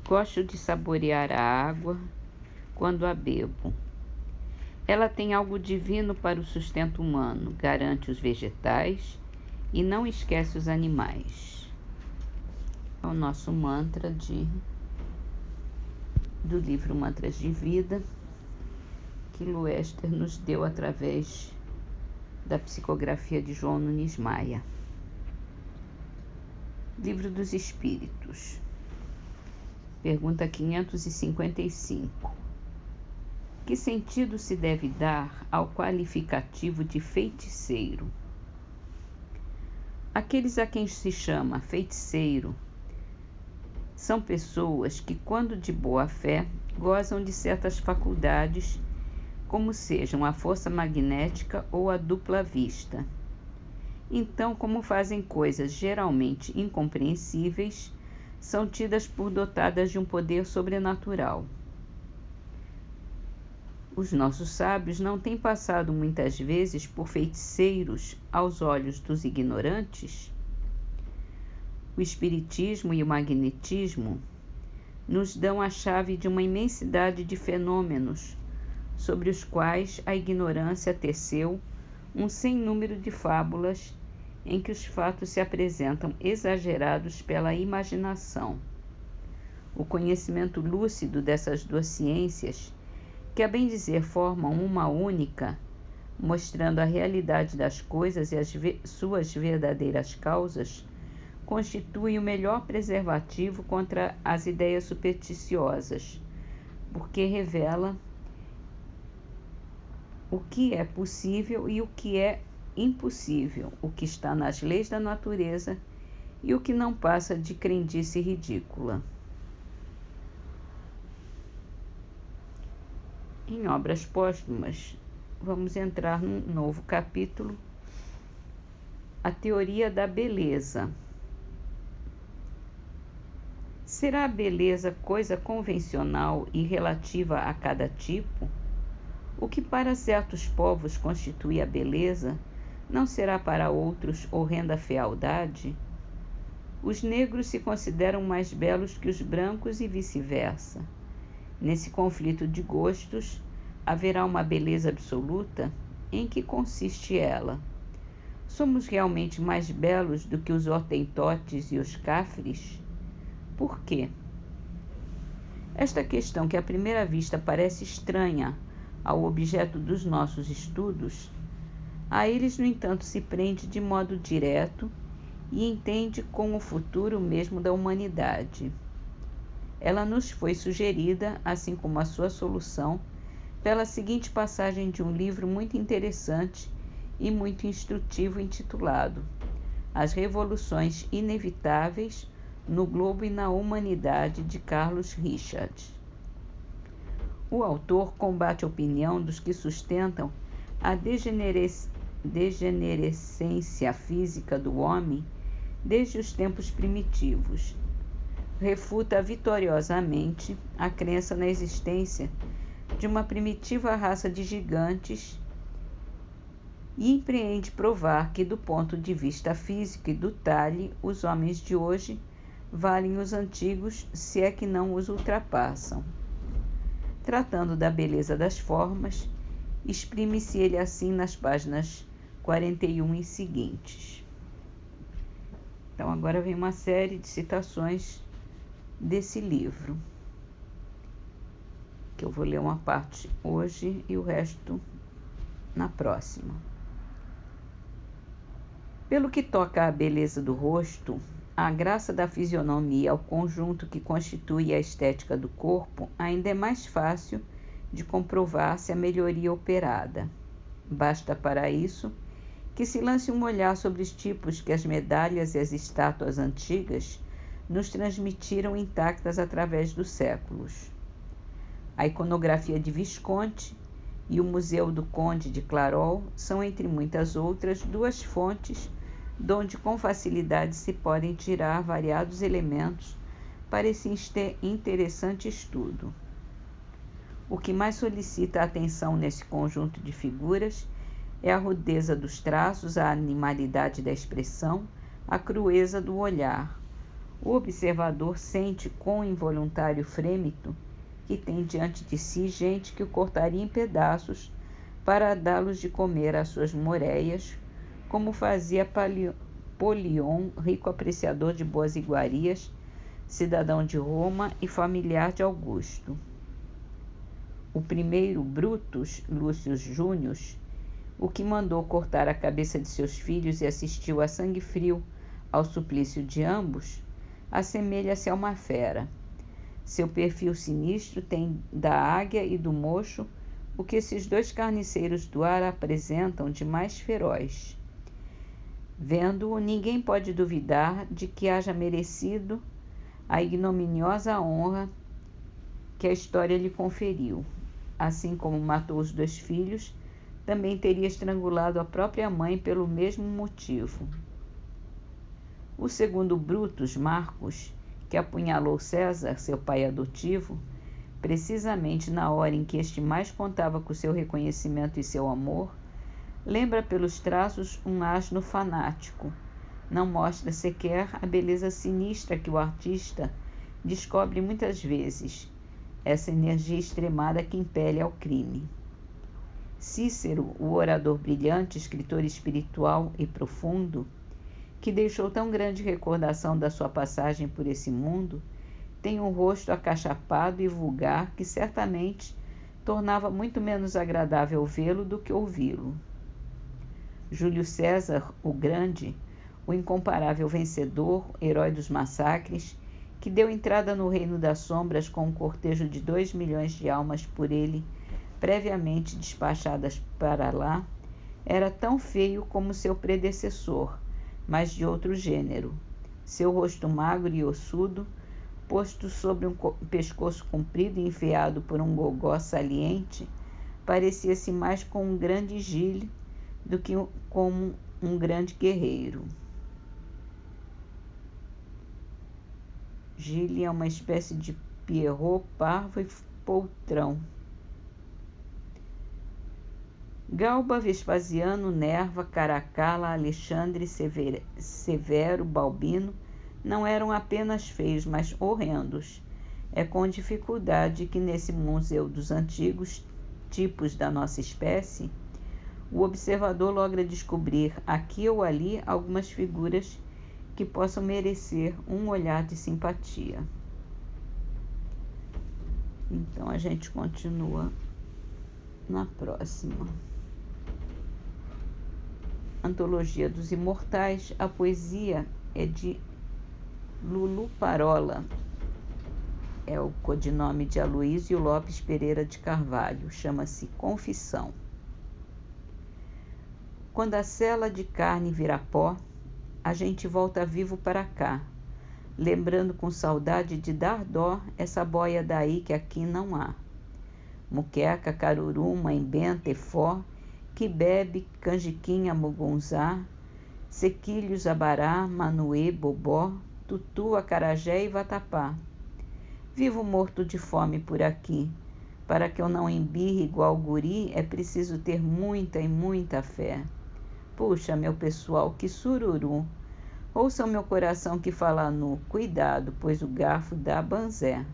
Gosto de saborear a água quando a bebo. Ela tem algo divino para o sustento humano, garante os vegetais e não esquece os animais. É o nosso mantra do livro Mantras de Vida, que Luester nos deu através da psicografia de João Nunes Maia. Livro dos Espíritos. Pergunta 555. Que sentido se deve dar ao qualificativo de feiticeiro? Aqueles a quem se chama feiticeiro são pessoas que, quando de boa fé, gozam de certas faculdades, como sejam a força magnética ou a dupla vista. Então, como fazem coisas geralmente incompreensíveis, são tidas por dotadas de um poder sobrenatural. Os nossos sábios não têm passado muitas vezes por feiticeiros aos olhos dos ignorantes? O espiritismo e o magnetismo nos dão a chave de uma imensidade de fenômenos sobre os quais a ignorância teceu um sem número de fábulas em que os fatos se apresentam exagerados pela imaginação. O conhecimento lúcido dessas duas ciências, que a bem dizer formam uma única, mostrando a realidade das coisas e suas verdadeiras causas, constitui o melhor preservativo contra as ideias supersticiosas, porque revela o que é possível e o que é impossível, o que está nas leis da natureza e o que não passa de crendice ridícula. Em Obras Póstumas, vamos entrar num novo capítulo, a teoria da beleza. Será a beleza coisa convencional e relativa a cada tipo? O que para certos povos constitui a beleza, não será para outros horrenda fealdade? Os negros se consideram mais belos que os brancos e vice-versa. Nesse conflito de gostos, haverá uma beleza absoluta? Em que consiste ela? Somos realmente mais belos do que os hotentotes e os cafres? Por quê? Esta questão, que à primeira vista parece estranha ao objeto dos nossos estudos, a eles, no entanto, se prende de modo direto e entende com o futuro mesmo da humanidade. Ela nos foi sugerida, assim como a sua solução, pela seguinte passagem de um livro muito interessante e muito instrutivo intitulado As Revoluções Inevitáveis no Globo e na Humanidade, de Carlos Richard. O autor combate a opinião dos que sustentam a degenerescência física do homem desde os tempos primitivos. Refuta vitoriosamente a crença na existência de uma primitiva raça de gigantes e empreende provar que, do ponto de vista físico e do talhe, os homens de hoje valem os antigos, se é que não os ultrapassam. Tratando da beleza das formas, exprime-se ele assim nas páginas 41 e seguintes. Então, agora vem uma série de citações desse livro, que eu vou ler uma parte hoje e o resto na próxima. Pelo que toca à beleza do rosto, a graça da fisionomia ao conjunto que constitui a estética do corpo, ainda é mais fácil de comprovar-se a melhoria operada. Basta para isso que se lance um olhar sobre os tipos que as medalhas e as estátuas antigas nos transmitiram intactas através dos séculos. A iconografia de Visconti e o Museu do Conde de Clairol são, entre muitas outras, duas fontes donde com facilidade se podem tirar variados elementos para esse interessante estudo. O que mais solicita a atenção nesse conjunto de figuras é a rudeza dos traços, a animalidade da expressão, a crueza do olhar, o observador sente com involuntário frêmito que tem diante de si gente que o cortaria em pedaços para dá-los de comer às suas moreias, como fazia Polion, rico apreciador de boas iguarias, cidadão de Roma e familiar de Augusto. O primeiro, Brutus Lúcio Júnior, o que mandou cortar a cabeça de seus filhos e assistiu a sangue frio ao suplício de ambos, assemelha-se a uma fera. Seu perfil sinistro tem da águia e do mocho o que esses dois carniceiros do ar apresentam de mais feroz. Vendo-o, ninguém pode duvidar de que haja merecido a ignominiosa honra que a história lhe conferiu. Assim como matou os 2 filhos, também teria estrangulado a própria mãe pelo mesmo motivo. O segundo Brutus, Marcos, que apunhalou César, seu pai adotivo, precisamente na hora em que este mais contava com seu reconhecimento e seu amor, lembra pelos traços um asno fanático. Não mostra sequer a beleza sinistra que o artista descobre muitas vezes, essa energia extremada que impele ao crime. Cícero, o orador brilhante, escritor espiritual e profundo, que deixou tão grande recordação da sua passagem por esse mundo, tem um rosto acachapado e vulgar que certamente tornava muito menos agradável vê-lo do que ouvi-lo. Júlio César, o Grande, o incomparável vencedor, herói dos massacres, que deu entrada no reino das sombras com um cortejo de 2 milhões de almas por ele, previamente despachadas para lá, era tão feio como seu predecessor, mas de outro gênero. Seu rosto magro e ossudo, posto sobre um pescoço comprido e enfiado por um gogó saliente, parecia-se mais com um grande Gile do que como um grande guerreiro. Gile é uma espécie de Pierrot parvo e poltrão. Galba, Vespasiano, Nerva, Caracalla, Alexandre, Severo, Balbino não eram apenas feios, mas horrendos. É com dificuldade que nesse museu dos antigos tipos da nossa espécie, o observador logra descobrir aqui ou ali algumas figuras que possam merecer um olhar de simpatia. Então a gente continua na próxima. Antologia dos Imortais, a poesia é de Lulu Parola, é o codinome de Aloísio Lopes Pereira de Carvalho, chama-se Confissão. Quando a cela de carne vira pó, a gente volta vivo para cá, lembrando com saudade de dar dó essa boia daí que aqui não há. Muqueca, caruru, mãe benta, efó, que bebe, canjiquinha, mugunzá, sequilhos, abará, manuê, bobó, tutu, acarajé e vatapá. Vivo morto de fome por aqui. Para que eu não embirre igual guri, é preciso ter muita e muita fé. Puxa, meu pessoal, que sururu. Ouçam meu coração que fala nu. Cuidado, pois o garfo dá banzé.